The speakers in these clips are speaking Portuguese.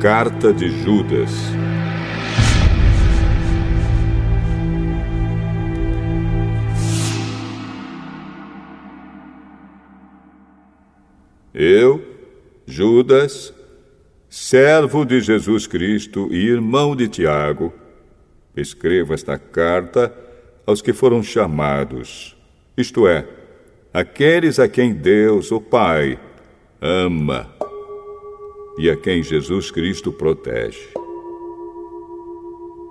carta de Judas. Eu, Judas, servo de Jesus Cristo e irmão de Tiago, escrevo esta carta aos que foram chamados, isto é, aqueles a quem Deus, o Pai, ama e a quem Jesus Cristo protege.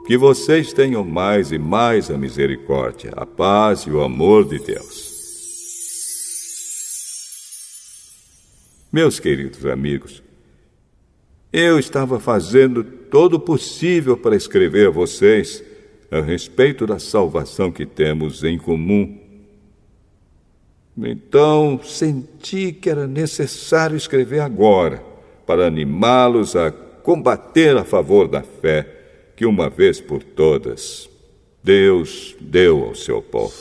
Que vocês tenham mais e mais a misericórdia, a paz e o amor de Deus. Meus queridos amigos, eu estava fazendo todo o possível para escrever a vocês a respeito da salvação que temos em comum. Então, senti que era necessário escrever agora, para animá-los a combater a favor da fé que, uma vez por todas, Deus deu ao seu povo.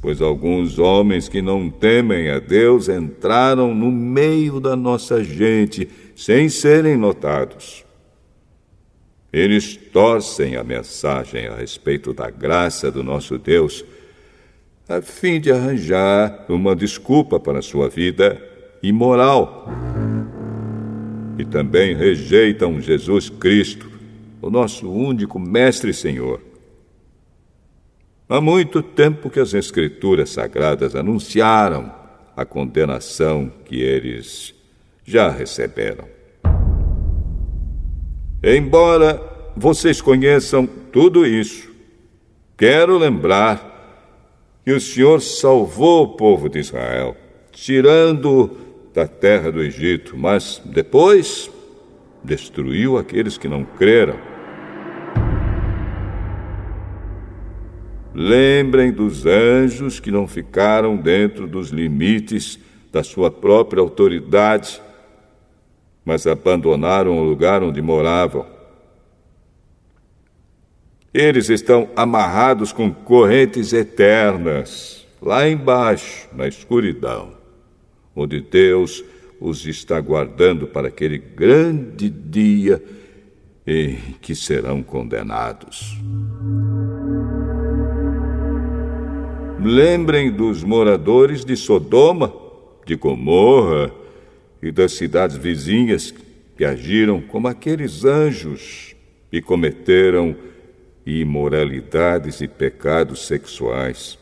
Pois alguns homens que não temem a Deus entraram no meio da nossa gente sem serem notados. Eles torcem a mensagem a respeito da graça do nosso Deus, a fim de arranjar uma desculpa para a sua vida imoral. E também rejeitam Jesus Cristo, o nosso único Mestre e Senhor. Há muito tempo que as Escrituras Sagradas anunciaram a condenação que eles já receberam. Embora vocês conheçam tudo isso, quero lembrar que o Senhor salvou o povo de Israel, tirando-o da terra do Egito, mas depois destruiu aqueles que não creram. Lembrem dos anjos que não ficaram dentro dos limites da sua própria autoridade, mas abandonaram o lugar onde moravam. Eles estão amarrados com correntes eternas, lá embaixo, na escuridão, onde Deus os está guardando para aquele grande dia em que serão condenados. Lembrem dos moradores de Sodoma, de Gomorra e das cidades vizinhas que agiram como aqueles anjos e cometeram imoralidades e pecados sexuais.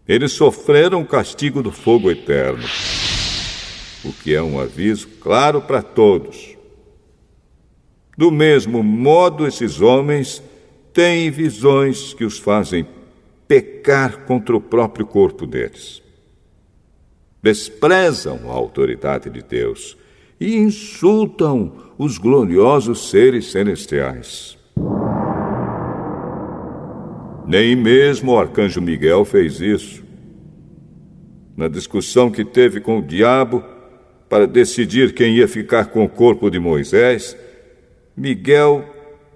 Eles sofreram o castigo do fogo eterno, o que é um aviso claro para todos. Do mesmo modo, esses homens têm visões que os fazem pecar contra o próprio corpo deles. Desprezam a autoridade de Deus e insultam os gloriosos seres celestiais. Nem mesmo o arcanjo Miguel fez isso. Na discussão que teve com o diabo para decidir quem ia ficar com o corpo de Moisés, Miguel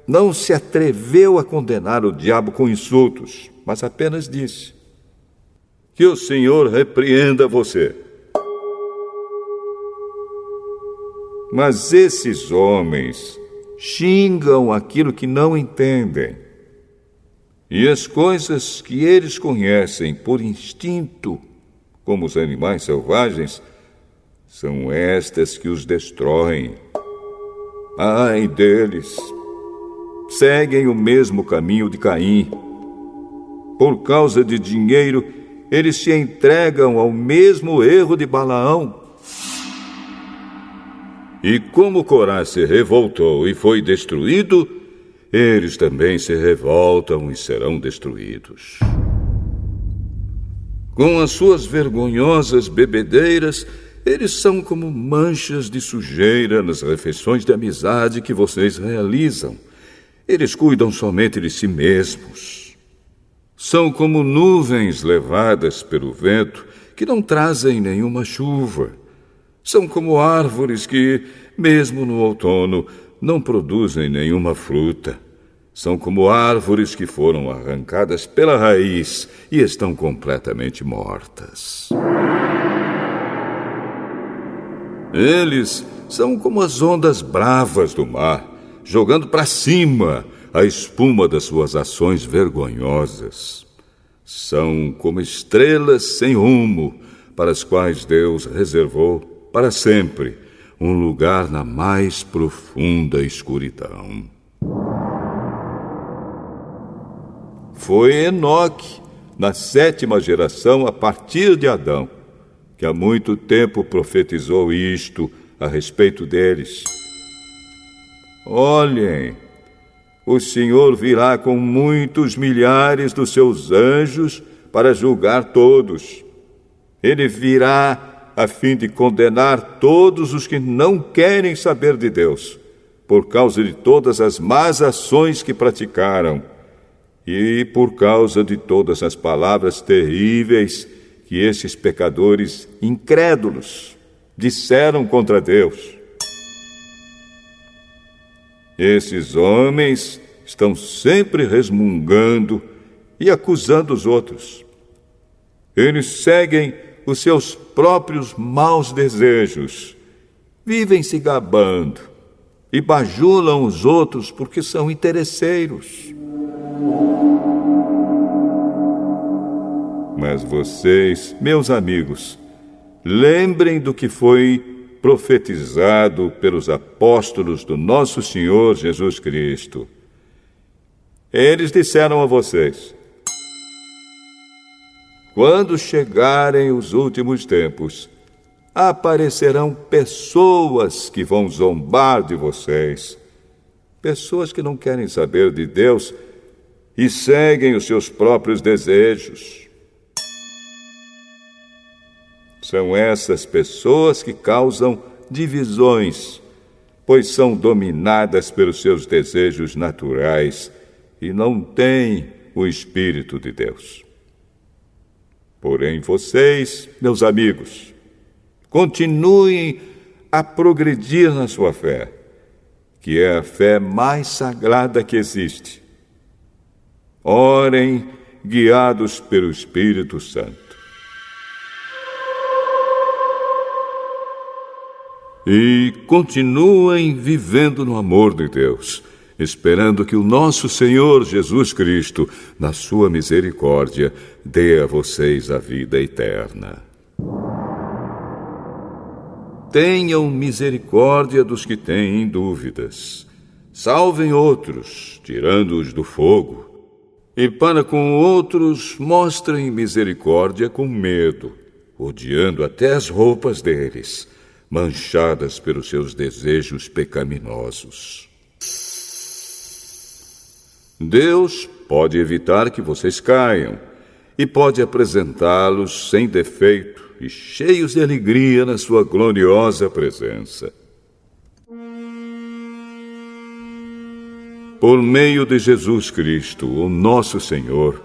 não se atreveu a condenar o diabo com insultos, mas apenas disse: que o Senhor repreenda você. Mas esses homens xingam aquilo que não entendem. E as coisas que eles conhecem por instinto, como os animais selvagens, são estas que os destroem. Ai deles! Seguem o mesmo caminho de Caim. Por causa de dinheiro, eles se entregam ao mesmo erro de Balaão. E como Corá se revoltou e foi destruído, eles também se revoltam e serão destruídos. Com as suas vergonhosas bebedeiras, eles são como manchas de sujeira nas refeições de amizade que vocês realizam. Eles cuidam somente de si mesmos. São como nuvens levadas pelo vento que não trazem nenhuma chuva. São como árvores que, mesmo no outono, não produzem nenhuma fruta. São como árvores que foram arrancadas pela raiz e estão completamente mortas. Eles são como as ondas bravas do mar, jogando para cima a espuma das suas ações vergonhosas. São como estrelas sem rumo, para as quais Deus reservou para sempre um lugar na mais profunda escuridão. Foi Enoque, na 7ª geração a partir de Adão, que há muito tempo profetizou isto a respeito deles. Olhem, o Senhor virá com muitos milhares dos seus anjos para julgar todos. Ele virá a fim de condenar todos os que não querem saber de Deus, por causa de todas as más ações que praticaram e por causa de todas as palavras terríveis que esses pecadores incrédulos disseram contra Deus. Esses homens estão sempre resmungando e acusando os outros. Eles seguem os seus próprios maus desejos, vivem se gabando e bajulam os outros porque são interesseiros. Mas vocês, meus amigos, lembrem do que foi profetizado pelos apóstolos do nosso Senhor Jesus Cristo. Eles disseram a vocês: quando chegarem os últimos tempos, aparecerão pessoas que vão zombar de vocês, pessoas que não querem saber de Deus e seguem os seus próprios desejos. São essas pessoas que causam divisões, pois são dominadas pelos seus desejos naturais e não têm o Espírito de Deus. Porém, vocês, meus amigos, continuem a progredir na sua fé, que é a fé mais sagrada que existe. Orem guiados pelo Espírito Santo. E continuem vivendo no amor de Deus, esperando que o nosso Senhor Jesus Cristo, na sua misericórdia, dê a vocês a vida eterna. Tenham misericórdia dos que têm dúvidas. Salvem outros, tirando-os do fogo. E para com outros, mostrem misericórdia com medo, odiando até as roupas deles, manchadas pelos seus desejos pecaminosos. Deus pode evitar que vocês caiam e pode apresentá-los sem defeito e cheios de alegria na sua gloriosa presença. Por meio de Jesus Cristo, o nosso Senhor,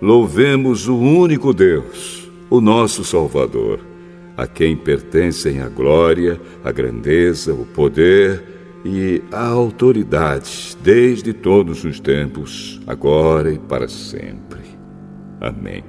louvemos o único Deus, o nosso Salvador, a quem pertencem a glória, a grandeza, o poder e a autoridade, desde todos os tempos, agora e para sempre. Amém.